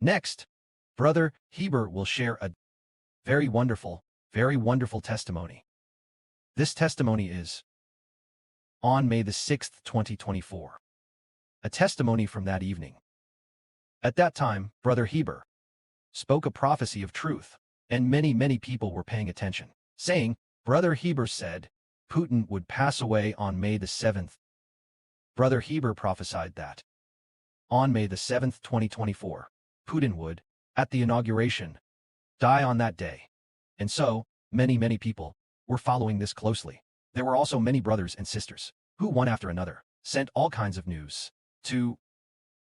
Next, Brother Heber will share a very wonderful testimony. This testimony is on May the 6th, 2024. A testimony from that evening. At that time, Brother Heber spoke a prophecy of truth, and many people were paying attention, saying, Brother Heber said, Putin would pass away on May the 7th. Brother Heber prophesied that on May the 7th, 2024, Putin would, at the inauguration, die on that day. And so, many people were following this closely. There were also many brothers and sisters who, one after another, sent all kinds of news to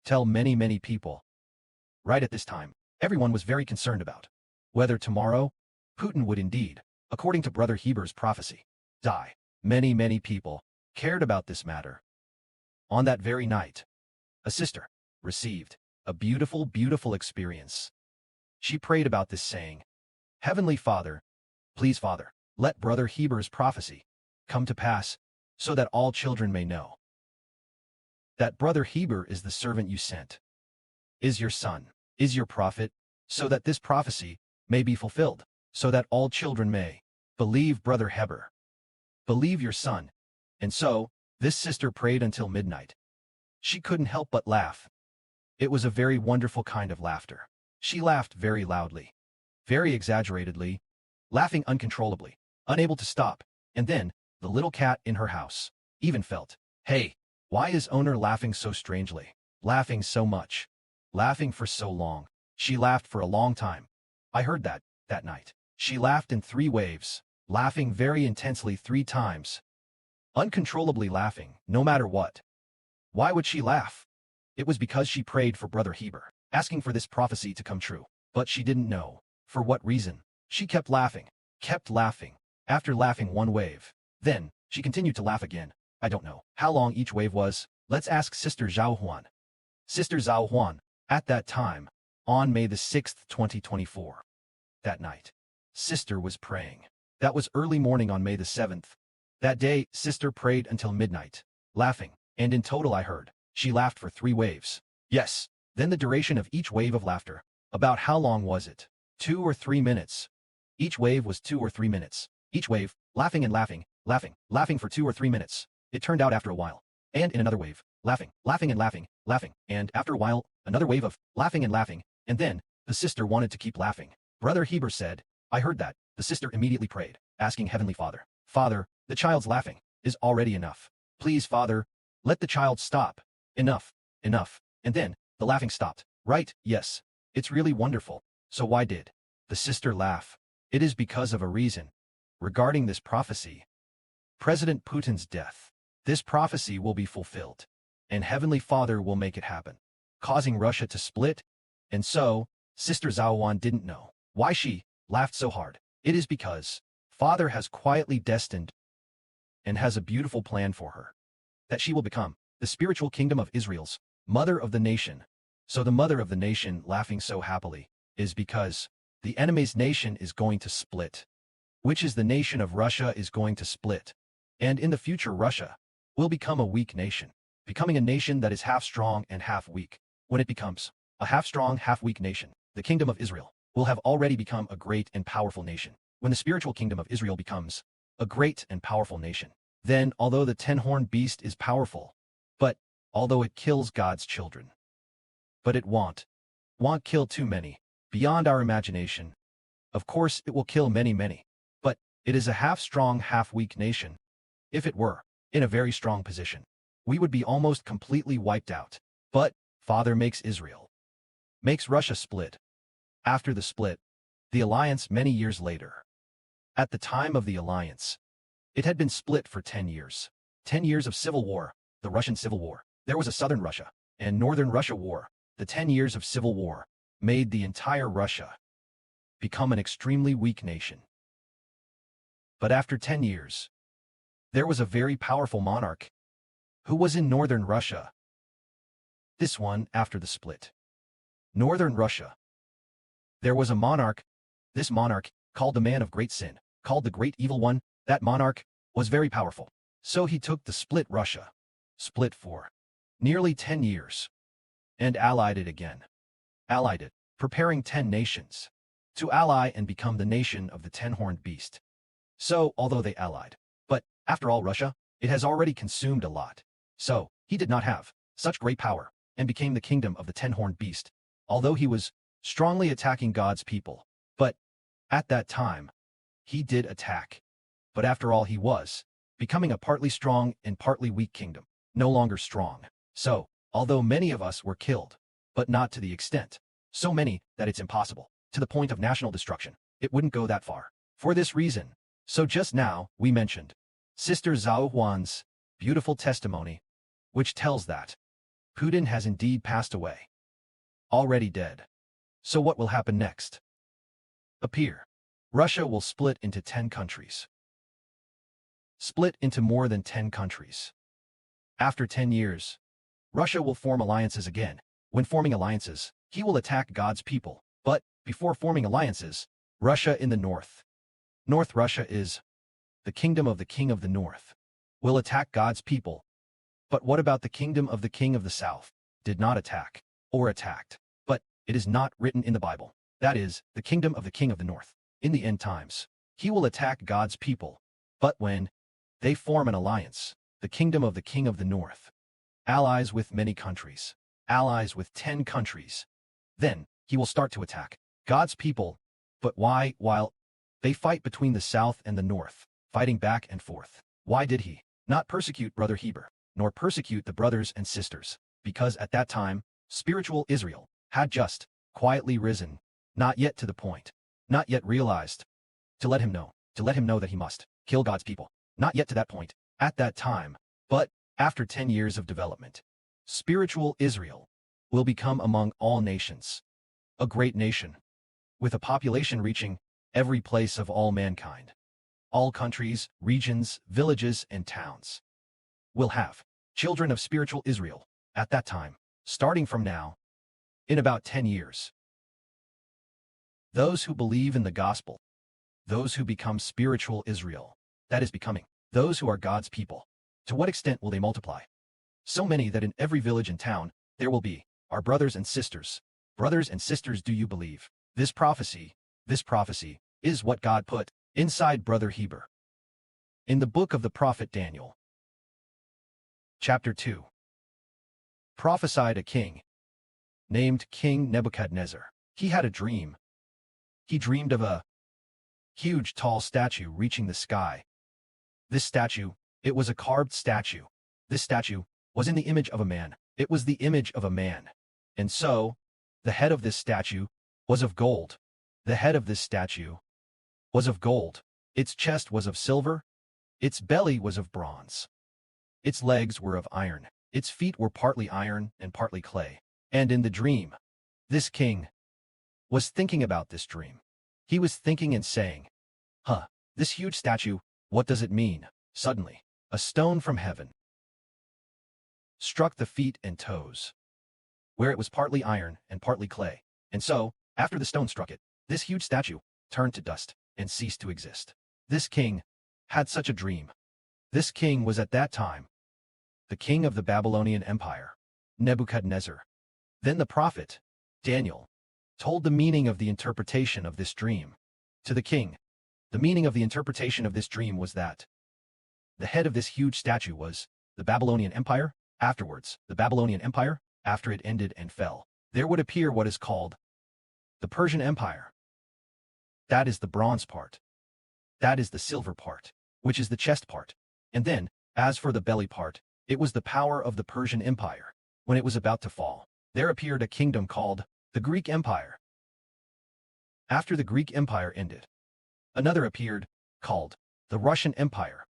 tell many people. Right at this time, everyone was very concerned about whether tomorrow Putin would indeed, according to Brother Heber's prophecy, die. Many people cared about this matter. On that very night, a sister received a beautiful experience. She prayed about this, saying, Heavenly Father, please Father, let Brother Heber's prophecy come to pass, so that all children may know that Brother Heber is the servant you sent, is your son, is your prophet, so that this prophecy may be fulfilled, so that all children may believe Brother Heber, believe your son. And so, this sister prayed until midnight. She couldn't help but laugh. It was a very wonderful kind of laughter. She laughed very loudly, very exaggeratedly, laughing uncontrollably, unable to stop. And then, the little cat in her house even felt, hey, why is owner laughing so strangely? Laughing so much. Laughing for so long. She laughed for a long time. I heard that night. She laughed in 3 waves, laughing very intensely 3 times. Uncontrollably laughing, no matter what. Why would she laugh? It was because she prayed for Brother Heber, asking for this prophecy to come true. But she didn't know for what reason. She kept laughing. After laughing 1 wave, then she continued to laugh again. I don't know how long each wave was. Let's ask Sister Zhao Huan. Sister Zhao Huan, at that time, on May the 6th, 2024. That night, Sister was praying. That was early morning on May the 7th. That day, Sister prayed until midnight, laughing, and in total I heard, she laughed for 3 waves. Yes, then the duration of each wave of laughter. About how long was it? 2 or 3 minutes. Each wave was 2 or 3 minutes. Each wave, laughing and laughing for 2 or 3 minutes. It turned out after a while. And in another wave, laughing and laughing, and after a while, another wave of laughing, and then, the sister wanted to keep laughing. Brother Heber said, I heard that. The sister immediately prayed, asking Heavenly Father, Father, the child's laughing is already enough. Please, Father, let the child stop. Enough. And then, the laughing stopped. Right, yes. It's really wonderful. So why did the sister laugh? It is because of a reason. Regarding this prophecy, President Putin's death. This prophecy will be fulfilled, and Heavenly Father will make it happen, causing Russia to split. And so, Sister Zhao Huan didn't know why she laughed so hard. It is because Father has quietly destined and has a beautiful plan for her, that she will become the spiritual kingdom of Israel's mother of the nation. So the mother of the nation laughing so happily is because the enemy's nation is going to split, which is the nation of Russia is going to split. And in the future, Russia will become a weak nation, becoming a nation that is half strong and half weak. When it becomes a half strong, half weak nation, the kingdom of Israel will have already become a great and powerful nation. When the spiritual kingdom of Israel becomes a great and powerful nation, then although the 10-horned beast is powerful, but although it kills God's children, but it won't kill too many, beyond our imagination. Of course, it will kill many, but it is a half-strong, half-weak nation. If it were in a very strong position, we would be almost completely wiped out. But Father makes Russia split. After the split, the alliance many years later. At the time of the alliance, it had been split for 10 years. 10 years of civil war, the Russian Civil War. There was a Southern Russia and Northern Russia war. The 10 years of civil war made the entire Russia become an extremely weak nation. But after 10 years, there was a very powerful monarch who was in Northern Russia. This one after the split. Northern Russia. There was a monarch. This monarch, called the man of great sin, called the great evil one, that monarch was very powerful. So he took the split Russia, split for nearly 10 years, and allied it again. allied it, preparing 10 nations to ally and become the nation of the 10-horned beast. So, although they allied, but, after all, Russia, it has already consumed a lot. So, he did not have such great power, and became the kingdom of the 10-horned beast, although he was strongly attacking God's people. But, at that time, he did attack. But after all, he was becoming a partly strong and partly weak kingdom, no longer strong. So, although many of us were killed, but not to the extent, so many that it's impossible, to the point of national destruction, it wouldn't go that far. For this reason, so just now, we mentioned Sister Zhao Huan's beautiful testimony, which tells that Putin has indeed passed away, already dead. So what will happen next? Appear. Russia will split into 10 countries. Split into more than 10 countries. After 10 years, Russia will form alliances again. When forming alliances, he will attack God's people. But, before forming alliances, Russia in the north. North Russia is the kingdom of the king of the north. Will attack God's people. But what about the kingdom of the king of the south? Did not attack, or attacked. But, it is not written in the Bible. That is, the kingdom of the king of the north. In the end times, he will attack God's people. But when they form an alliance, the kingdom of the king of the north, allies with many countries, allies with 10 countries, then he will start to attack God's people. But why, while they fight between the south and the north, fighting back and forth, why did he not persecute Brother Heber, nor persecute the brothers and sisters? Because at that time, spiritual Israel had just quietly risen, not yet to the point, not yet realized, to let him know that he must kill God's people. Not yet to that point, at that time, but after 10 years of development, spiritual Israel will become among all nations a great nation, with a population reaching every place of all mankind. All countries, regions, villages, and towns will have children of spiritual Israel at that time, starting from now, in about 10 years. Those who believe in the gospel, those who become spiritual Israel, that is becoming those who are God's people. To what extent will they multiply? So many that in every village and town there will be our brothers and sisters. Brothers and sisters, do you believe? This prophecy is what God put inside Brother Heber. In the book of the prophet Daniel, chapter 2, prophesied a king named King Nebuchadnezzar. He had a dream. He dreamed of a huge tall statue reaching the sky. This statue, it was a carved statue. This statue was in the image of a man. It was the image of a man. And so, the head of this statue was of gold. The head of this statue was of gold. Its chest was of silver. Its belly was of bronze. Its legs were of iron. Its feet were partly iron and partly clay. And in the dream, this king was thinking about this dream. He was thinking and saying, this huge statue, what does it mean? Suddenly, a stone from heaven struck the feet and toes, where it was partly iron and partly clay. And so, after the stone struck it, this huge statue turned to dust and ceased to exist. This king had such a dream. This king was at that time the king of the Babylonian Empire, Nebuchadnezzar. Then the prophet, Daniel, told the meaning of the interpretation of this dream to the king. The meaning of the interpretation of this dream was that the head of this huge statue was the Babylonian Empire. Afterwards, the Babylonian Empire, after it ended and fell, there would appear what is called the Persian Empire. That is the bronze part. That is the silver part, which is the chest part. And then, as for the belly part, it was the power of the Persian Empire. When it was about to fall, there appeared a kingdom called the Greek Empire. After the Greek Empire ended, another appeared, called the Russian Empire.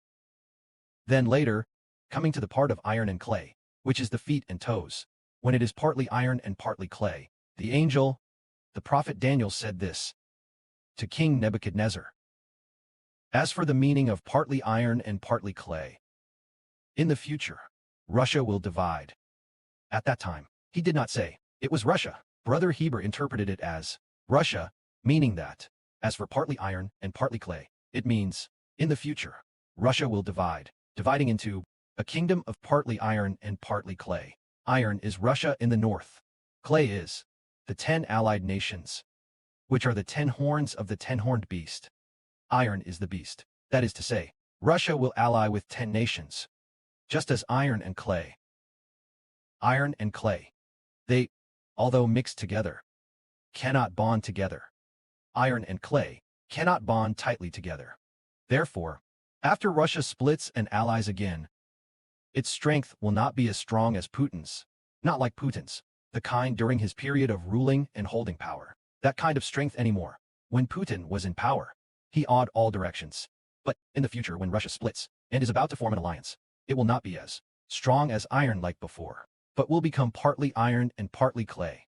Then later, coming to the part of iron and clay, which is the feet and toes, when it is partly iron and partly clay, the angel, the prophet Daniel said this to King Nebuchadnezzar. As for the meaning of partly iron and partly clay, in the future, Russia will divide. At that time, he did not say, it was Russia. Brother Heber interpreted it as Russia, meaning that, as for partly iron and partly clay, it means, in the future, Russia will divide, dividing into a kingdom of partly iron and partly clay. Iron is Russia in the north. Clay is the 10 allied nations, which are the 10 horns of the 10-horned beast. Iron is the beast. That is to say, Russia will ally with 10 nations, just as iron and clay. Iron and clay. They, although mixed together, cannot bond together. Iron and clay cannot bond tightly together. Therefore, after Russia splits and allies again, its strength will not be as strong as Putin's, not like Putin's, the kind during his period of ruling and holding power. That kind of strength anymore. When Putin was in power, he awed all directions. But in the future, when Russia splits and is about to form an alliance, it will not be as strong as iron like before, but will become partly iron and partly clay.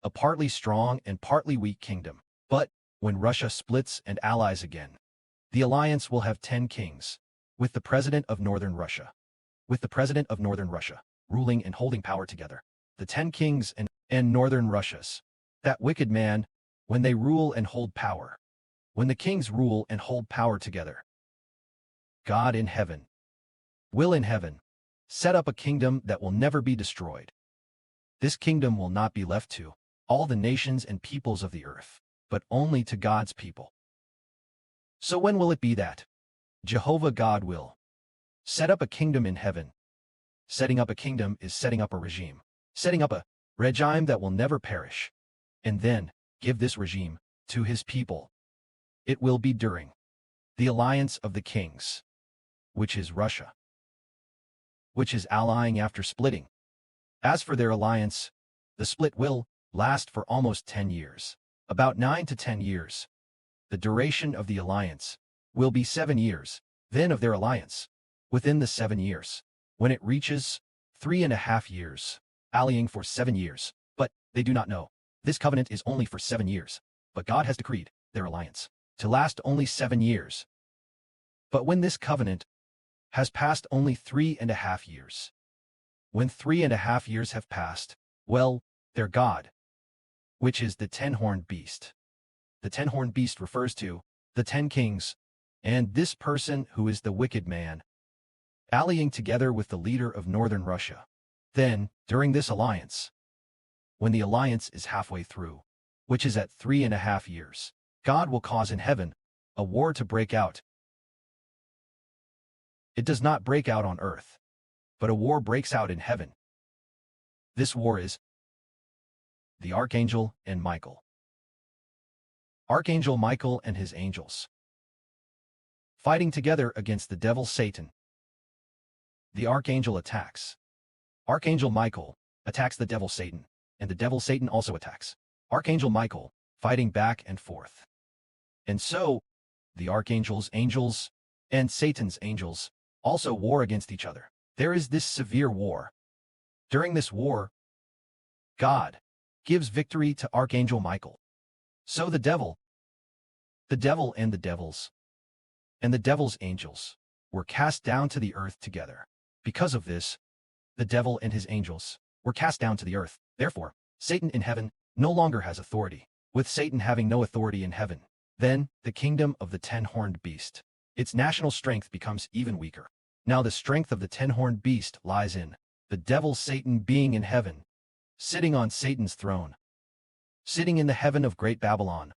A partly strong and partly weak kingdom. But when Russia splits and allies again, the alliance will have 10 kings, with the president of northern Russia. With the president of northern Russia, ruling and holding power together. The 10 kings and northern Russias. That wicked man, when they rule and hold power. When the kings rule and hold power together. God in heaven will in heaven set up a kingdom that will never be destroyed. This kingdom will not be left to all the nations and peoples of the earth, but only to God's people. So when will it be that Jehovah God will set up a kingdom in heaven? Setting up a kingdom is setting up a regime. Setting up a regime that will never perish. And then give this regime to his people. It will be during the alliance of the kings, which is Russia, which is allying after splitting. As for their alliance, the split will last for almost 10 years, about 9 to 10 years. The duration of the alliance will be 7 years, then of their alliance, within the 7 years, when it reaches 3.5 years, allying for 7 years. But they do not know. This covenant is only for 7 years, but God has decreed their alliance to last only 7 years. But when this covenant has passed only 3.5 years, when 3.5 years have passed, well, their God, which is the 10-horned beast. The 10-horned beast refers to the 10 kings, and this person who is the wicked man, allying together with the leader of northern Russia. Then, during this alliance, when the alliance is halfway through, which is at 3.5 years, God will cause in heaven a war to break out. It does not break out on earth, but a war breaks out in heaven. This war is the Archangel and Michael. Archangel Michael and his angels, fighting together against the devil Satan. The Archangel attacks. Archangel Michael attacks the devil Satan, and the devil Satan also attacks Archangel Michael, fighting back and forth. And so, the Archangel's angels and Satan's angels also war against each other. There is this severe war. During this war, God gives victory to Archangel Michael. So the devil and the devils, and the devil's angels, were cast down to the earth together. Because of this, the devil and his angels were cast down to the earth. Therefore, Satan in heaven no longer has authority. With Satan having no authority in heaven, then the kingdom of the 10-horned beast, its national strength becomes even weaker. Now the strength of the 10-horned beast lies in the devil Satan being in heaven, sitting on Satan's throne, sitting in the heaven of Great Babylon,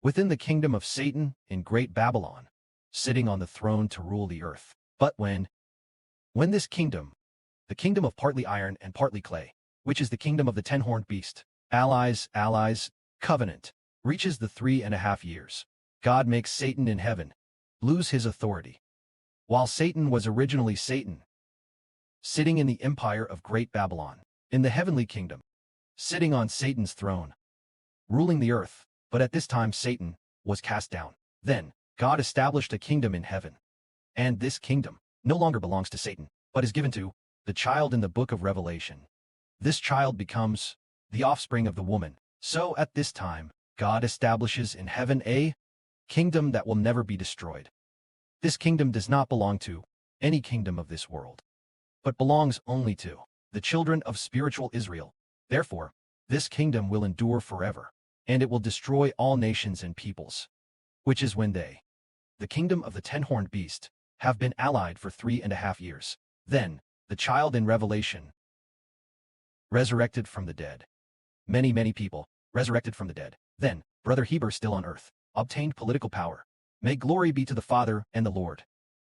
within the kingdom of Satan in Great Babylon, sitting on the throne to rule the earth. But when this kingdom, the kingdom of partly iron and partly clay, which is the kingdom of the 10-horned beast, allies, covenant, reaches the 3.5 years, God makes Satan in heaven lose his authority. While Satan was originally Satan, sitting in the empire of Great Babylon, in the heavenly kingdom, sitting on Satan's throne, ruling the earth, but at this time Satan was cast down. Then God established a kingdom in heaven, and this kingdom no longer belongs to Satan, but is given to the child in the book of Revelation. This child becomes the offspring of the woman. So at this time, God establishes in heaven a kingdom that will never be destroyed. This kingdom does not belong to any kingdom of this world, but belongs only to the children of spiritual Israel. Therefore, this kingdom will endure forever, and it will destroy all nations and peoples, which is when they, the kingdom of the 10-horned beast, have been allied for 3.5 years. Then, the child in Revelation, resurrected from the dead, many people, resurrected from the dead. Then, Brother Heber, still on earth, obtained political power. May glory be to the Father and the Lord.